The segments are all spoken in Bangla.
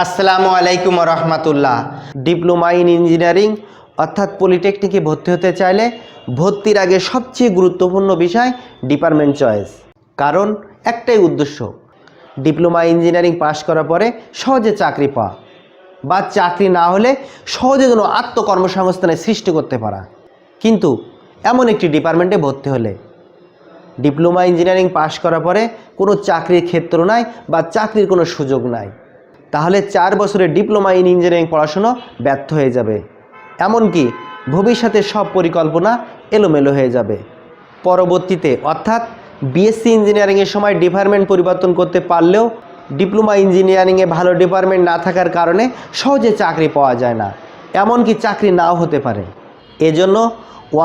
আসসালামু আলাইকুম রহমতুল্লাহ। ডিপ্লোমা ইন ইঞ্জিনিয়ারিং অর্থাৎ পলিটেকনিকে ভর্তি হতে চাইলে ভর্তির আগে সবচেয়ে গুরুত্বপূর্ণ বিষয় ডিপার্টমেন্ট চয়েস। কারণ একটাই উদ্দেশ্য, ডিপ্লোমা ইঞ্জিনিয়ারিং পাশ করার পরে সহজে চাকরি পাওয়া বা চাকরি না হলে সহজে যেন আত্মকর্মসংস্থানের সৃষ্টি করতে পারা। কিন্তু এমন একটি ডিপার্টমেন্টে ভর্তি হলে ডিপ্লোমা ইঞ্জিনিয়ারিং পাশ করার পরে কোনো চাকরির ক্ষেত্র নাই বা চাকরির কোনো সুযোগ নাই, তাহলে 4 বছরের ডিপ্লোমা ইন ইঞ্জিনিয়ারিং পড়াশুনো ব্যর্থ হয়ে যাবে। এমনকি ভবিষ্যতের সব পরিকল্পনা এলোমেলো হয়ে যাবে। পরবর্তীতে অর্থাৎ বিএসসি ইঞ্জিনিয়ারিংয়ের সময় ডিপার্টমেন্ট পরিবর্তন করতে পারলেও ডিপ্লোমা ইঞ্জিনিয়ারিংয়ে ভালো ডিপার্টমেন্ট না থাকার কারণে সহজে চাকরি পাওয়া যায় না, এমনকি চাকরি নাও হতে পারে। এজন্য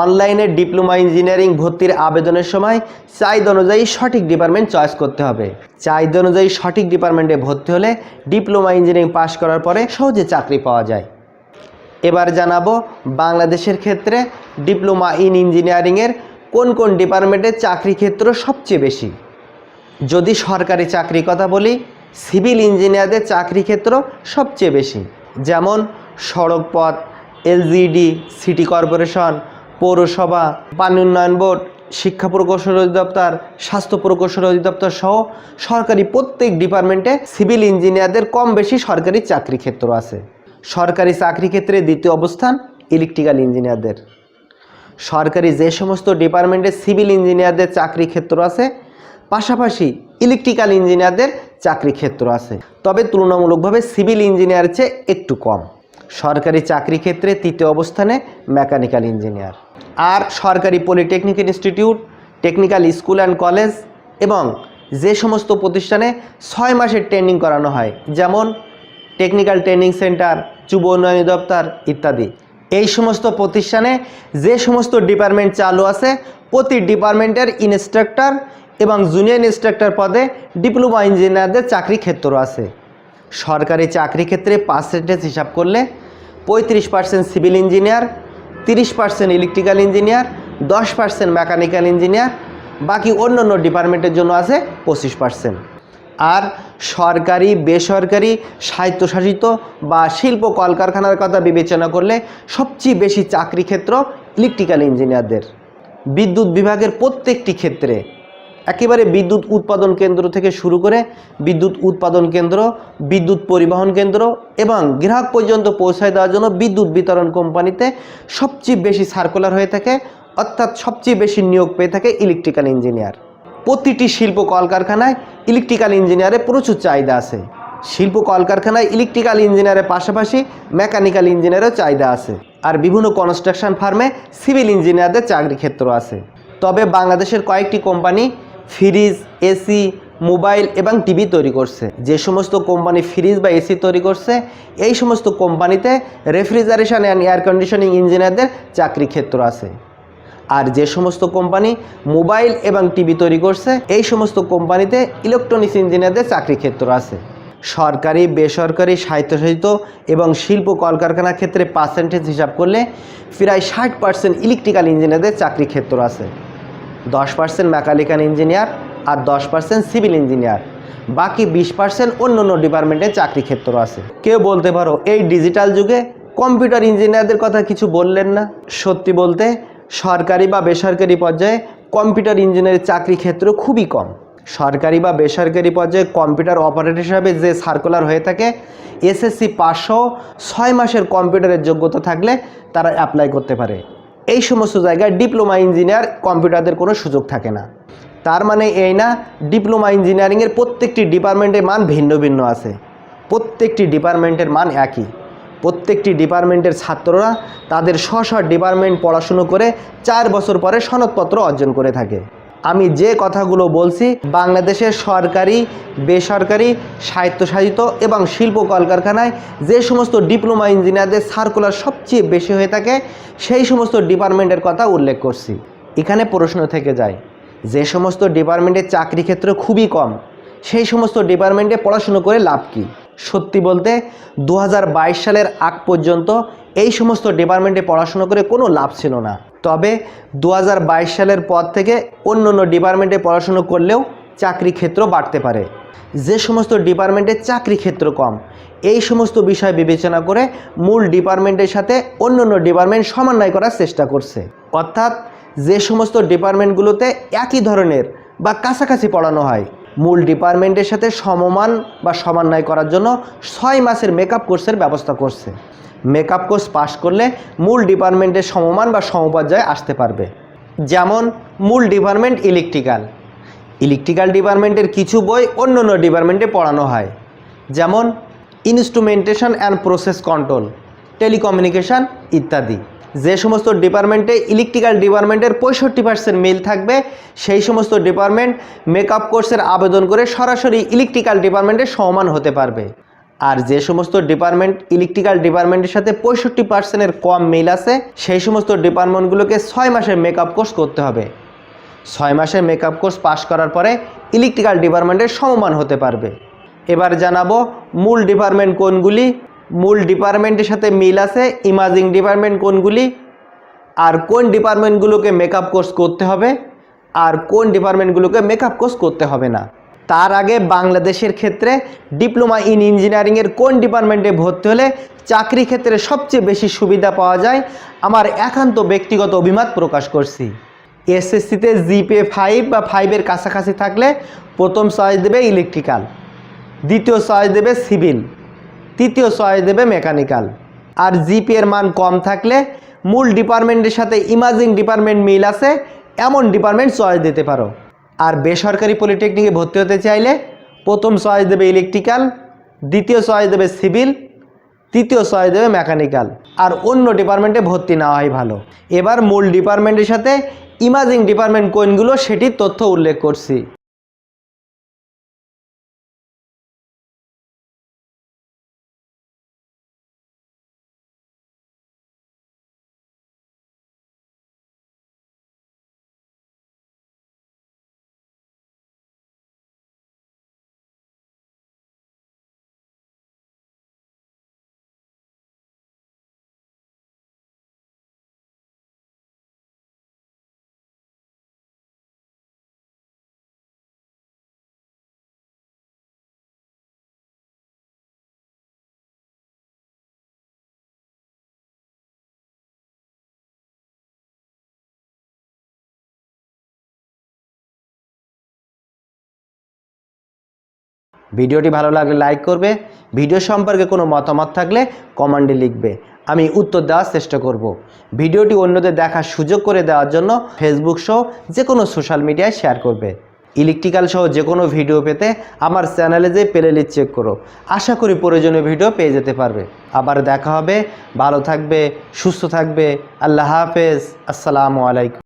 অনলাইনে ডিপ্লোমা ইঞ্জিনিয়ারিং ভর্তির আবেদনের সময় চাহিদা অনুযায়ী সঠিক ডিপার্টমেন্ট চয়েস করতে হবে। চাহিদা অনুযায়ী সঠিক ডিপার্টমেন্টে ভর্তি হলে ডিপ্লোমা ইঞ্জিনিয়ারিং পাশ করার পরে সহজে চাকরি পাওয়া যায়। এবার জানাবো বাংলাদেশের ক্ষেত্রে ডিপ্লোমা ইন ইঞ্জিনিয়ারিংয়ের কোন কোন ডিপার্টমেন্টের চাকরি ক্ষেত্র সবচেয়ে বেশি। যদি সরকারি চাকরির কথা বলি, সিভিল ইঞ্জিনিয়ারদের চাকরি ক্ষেত্র সবচেয়ে বেশি, যেমন সড়ক পথ, এলজিডি, সিটি কর্পোরেশন, পৌরসভা, পানি উন্নয়ন বোর্ড, শিক্ষা প্রকৌশল অধিদপ্তর, স্বাস্থ্য প্রকৌশল অধিদপ্তর সহ সরকারি প্রত্যেক ডিপার্টমেন্টে সিভিল ইঞ্জিনিয়ারদের কম বেশি সরকারি চাকরি ক্ষেত্র আছে। সরকারি চাকরি ক্ষেত্রে দ্বিতীয় অবস্থান ইলেকট্রিক্যাল ইঞ্জিনিয়ারদের। সরকারি যে সমস্ত ডিপার্টমেন্টে সিভিল ইঞ্জিনিয়ারদের চাকরি ক্ষেত্র আছে, পাশাপাশি ইলেকট্রিক্যাল ইঞ্জিনিয়ারদের চাকরি ক্ষেত্র আছে, তবে তুলনামূলকভাবে সিভিল ইঞ্জিনিয়ারের চেয়ে একটু কম। সরকারি চাকরি ক্ষেত্রে তৃতীয় অবস্থানে মেকানিক্যাল ইঞ্জিনিয়ার। আর সরকারি polytechnic institute, technical school and college এবং যে সমস্ত প্রতিষ্ঠানে 6 মাসের ট্রেনিং করানো হয়, যেমন টেকনিক্যাল ট্রেনিং সেন্টার, যুব উন্নয়ন দপ্তর ইত্যাদি, এই সমস্ত প্রতিষ্ঠানে যে সমস্ত ডিপার্টমেন্ট চালু আছে, প্রতি ডিপার্টমেন্টের ইনস্ট্রাক্টর এবং জুনিয়র ইনস্ট্রাক্টর পদে ডিপ্লোমা ইঞ্জিনিয়ারদের চাকরি ক্ষেত্র আছে। সরকারি চাকরি ক্ষেত্রে পার্সেন্টেজ হিসাব করলে 35% civil engineer, 30% electrical engineer, 10% mechanical engineer, বাকি অন্যান্য ডিপার্টমেন্টের জন্য আছে 25%। আর সরকারি, বেসরকারি, স্বায়ত্তশাসিত বা শিল্প কলকারখানার কথা বিবেচনা করলে সবচেয়ে বেশি চাকরি ক্ষেত্র ইলেকট্রিক্যাল ইঞ্জিনিয়ারদের। বিদ্যুৎ বিভাগের প্রত্যেকটি ক্ষেত্রে, একেবারে বিদ্যুৎ উৎপাদন কেন্দ্র থেকে শুরু করে বিদ্যুৎ উৎপাদন কেন্দ্র, বিদ্যুৎ পরিবহন কেন্দ্র এবং গ্রাহক পর্যন্ত পৌঁছায় দেওয়ার জন্য বিদ্যুৎ বিতরণ কোম্পানিতে সবচেয়ে বেশি সার্কুলার হয়ে থাকে, অর্থাৎ সবচেয়ে বেশি নিয়োগ পেয়ে থাকে ইলেকট্রিক্যাল ইঞ্জিনিয়ার। প্রতিটি শিল্প কলকারখানায় ইলেকট্রিক্যাল ইঞ্জিনিয়ারের প্রচুর চাহিদা আছে। শিল্প কলকারখানায় ইলেকট্রিক্যাল ইঞ্জিনিয়ারের পাশাপাশি মেকানিক্যাল ইঞ্জিনিয়ারেরও চাহিদা আছে। আর বিভিন্ন কনস্ট্রাকশন ফার্মে সিভিল ইঞ্জিনিয়ারদের চাকরি ক্ষেত্র আছে। তবে বাংলাদেশের কয়েকটি কোম্পানি ফ্রিজ, এসি, মোবাইল এবং টিভি তৈরি করছে। যে সমস্ত কোম্পানি ফ্রিজ বা এসি তৈরি করছে, এই সমস্ত কোম্পানিতে রেফ্রিজারেশন অ্যান্ড এয়ার কন্ডিশনিং ইঞ্জিনিয়ারদের চাকরি ক্ষেত্র আছে। আর যে সমস্ত কোম্পানি মোবাইল এবং টিভি তৈরি করছে, এই সমস্ত কোম্পানিতে ইলেকট্রনিক্স ইঞ্জিনিয়ারদের চাকরি ক্ষেত্র আছে। সরকারি, বেসরকারি, স্বায়ত্তশাসিত এবং শিল্প কলকারখানার ক্ষেত্রে পার্সেন্টেজ হিসাব করলে প্রায় 60% ইলেকট্রিক্যাল ইঞ্জিনিয়ারদের চাকরি ক্ষেত্র আছে, 10% মেকানিক্যাল ইঞ্জিনিয়ার আর 10% সিভিল ইঞ্জিনিয়ার, বাকি 20% অন্যান্য ডিপার্টমেন্টের চাকরি ক্ষেত্র আছে। কেউ বলতে পারো, এই ডিজিটাল যুগে কম্পিউটার ইঞ্জিনিয়ারদের কথা কিছু বললেন না। সত্যি বলতে সরকারি বা বেসরকারি পর্যায়ে কম্পিউটার ইঞ্জিনিয়ারের চাকরি ক্ষেত্র খুবই কম। সরকারি বা বেসরকারি পর্যায়ে কম্পিউটার অপারেটর হিসাবে যে সার্কুলার হয়ে থাকে, এসএসসি পাস সহ 6 মাসের কম্পিউটারের যোগ্যতা থাকলে তারা অ্যাপ্লাই করতে পারে। এই সমস্ত জায়গায় ডিপ্লোমা ইঞ্জিনিয়ার কম্পিউটারদের কোনো সুযোগ থাকে না। তার মানে এই না ডিপ্লোমা ইঞ্জিনিয়ারিংয়ের প্রত্যেকটি ডিপার্টমেন্টের মান ভিন্ন ভিন্ন আছে, প্রত্যেকটি ডিপার্টমেন্টের মান একই। প্রত্যেকটি ডিপার্টমেন্টের ছাত্ররা তাদের স্ব ডিপার্টমেন্ট পড়াশুনো করে 4 বছর পরে সনদপত্র অর্জন করে থাকে। আমি যে কথাগুলো বলছি, বাংলাদেশের সরকারি, বেসরকারি, স্বায়ত্তশাসিত এবং শিল্প কলকারখানায় যে সমস্ত ডিপ্লোমা ইঞ্জিনিয়ারদের সার্কুলার সবচেয়ে বেশি হয়ে থাকে, সেই সমস্ত ডিপার্টমেন্টের কথা উল্লেখ করছি। এখানে প্রশ্ন থেকে যায়, যে সমস্ত ডিপার্টমেন্টের চাকরি ক্ষেত্র খুবই কম, সেই সমস্ত ডিপার্টমেন্টে পড়াশুনো করে লাভ কী? সত্যি বলতে 2022 সালের আগ পর্যন্ত এই সমস্ত ডিপার্টমেন্টে পড়াশুনো করে কোনো লাভ ছিল না। তবে 2022 সালের পর থেকে অন্যান্য ডিপার্টমেন্টে পড়াশুনো করলেও চাকরি ক্ষেত্র বাড়তে পারে। যে সমস্ত ডিপার্টমেন্টে চাকরি ক্ষেত্র কম, এই সমস্ত বিষয় বিবেচনা করে মূল ডিপার্টমেন্টের সাথে অন্যান্য ডিপার্টমেন্ট সমন্বয় করার চেষ্টা করছে। অর্থাৎ যে সমস্ত ডিপার্টমেন্টগুলোতে একই ধরনের বা কাছাকাছি পড়ানো হয়, মূল ডিপার্টমেন্টের সাথে সমমান বা সমন্বয় করার জন্য 6 মাসের মেকআপ কোর্সের ব্যবস্থা করছে। মেকআপ কোর্স পাশ করলে মূল ডিপার্টমেন্টের সমমান বা সমপর্যায়ে আসতে পারবে। যেমন মূল ডিপার্টমেন্ট ইলেকট্রিক্যাল ডিপার্টমেন্টের কিছু বই অন্যান্য ডিপার্টমেন্টে পড়ানো হয়, যেমন instrumentation and process control, telecommunication ইত্যাদি। যে সমস্ত ডিপার্টমেন্টে ইলেকট্রিক্যাল ডিপার্টমেন্টের 65% মিল থাকবে সেই সমস্ত ডিপার্টমেন্ট মেকআপ কোর্সের আবেদন করে সরাসরি ইলেকট্রিক্যাল ডিপার্টমেন্টের সমান হতে পারবে। আর যে সমস্ত ডিপার্টমেন্ট ইলেকট্রিক্যাল ডিপার্টমেন্টের সাথে 65%-এর কম মিল আছে সেই সমস্ত ডিপার্টমেন্টগুলোকে 6 মাসের মেকআপ কোর্স করতে হবে। 6 মাসের মেকআপ কোর্স পাশ করার পরে ইলেকট্রিক্যাল ডিপার্টমেন্টের সমমান হতে পারবে। এবার জানাবো মূল ডিপার্টমেন্ট কোনগুলি, মূল ডিপার্টমেন্টের সাথে মিল আছে ইমাজিং ডিপার্টমেন্ট কোনগুলি, আর কোন ডিপার্টমেন্টগুলোকে মেকআপ কোর্স করতে হবে আর কোন ডিপার্টমেন্টগুলোকে মেকআপ কোর্স করতে হবে না। তার আগে বাংলাদেশের ক্ষেত্রে ডিপ্লোমা ইন ইঞ্জিনিয়ারিংয়ের কোন ডিপার্টমেন্টে ভর্তি হলে চাকরি ক্ষেত্রে সবচেয়ে বেশি সুবিধা পাওয়া যায় আমার একান্ত ব্যক্তিগত অভিমত প্রকাশ করছি। এসএসসিতে জিপিএ 5 বা 5-এর কাছাকাছি থাকলে প্রথম চয়েস দেবে ইলেকট্রিক্যাল, দ্বিতীয় চয়েস দেবে সিভিল, তৃতীয় চয়েস দেবে মেকানিক্যাল। আর জিপিএর মান কম থাকলে মূল ডিপার্টমেন্টের সাথে ইমাজিং ডিপার্টমেন্ট মিল আছে এমন ডিপার্টমেন্ট চয়েস দিতে পারো। আর বেসরকারি পলিটেকনিকে ভর্তি হতে চাইলে প্রথম চয়েস দেবে ইলেকট্রিক্যাল, দ্বিতীয় চয়েস দেবে সিভিল, তৃতীয় চয়েস দেবে মেকানিক্যাল। আর অন্য ডিপার্টমেন্টে ভর্তি না হয় ভালো। এবার মূল ডিপার্টমেন্টের সাথে ইমাজিং ডিপার্টমেন্ট কোনগুলো সেটির তথ্য উল্লেখ করছি। ভিডিওটি ভালো লাগলে লাইক করবে, ভিডিও সম্পর্কে কোনো মতামত থাকলে কমেন্টে লিখবে, আমি উত্তর দেওয়ার চেষ্টা করব। ভিডিওটি অন্যদের দেখার সুযোগ করে দেওয়ার জন্য ফেসবুক সহ যে কোনো সোশ্যাল মিডিয়ায় শেয়ার করবে। ইলেকট্রিক্যাল সহ যে কোনো ভিডিও পেতে আমার চ্যানেলে যে প্লেলিস্ট চেক করো, আশা করি প্রয়োজনীয় ভিডিও পেয়ে যেতে পারবে। আবার দেখা হবে, ভালো থাকবে, সুস্থ থাকবে, আল্লাহ হাফেজ, আসসালামু আলাইকুম।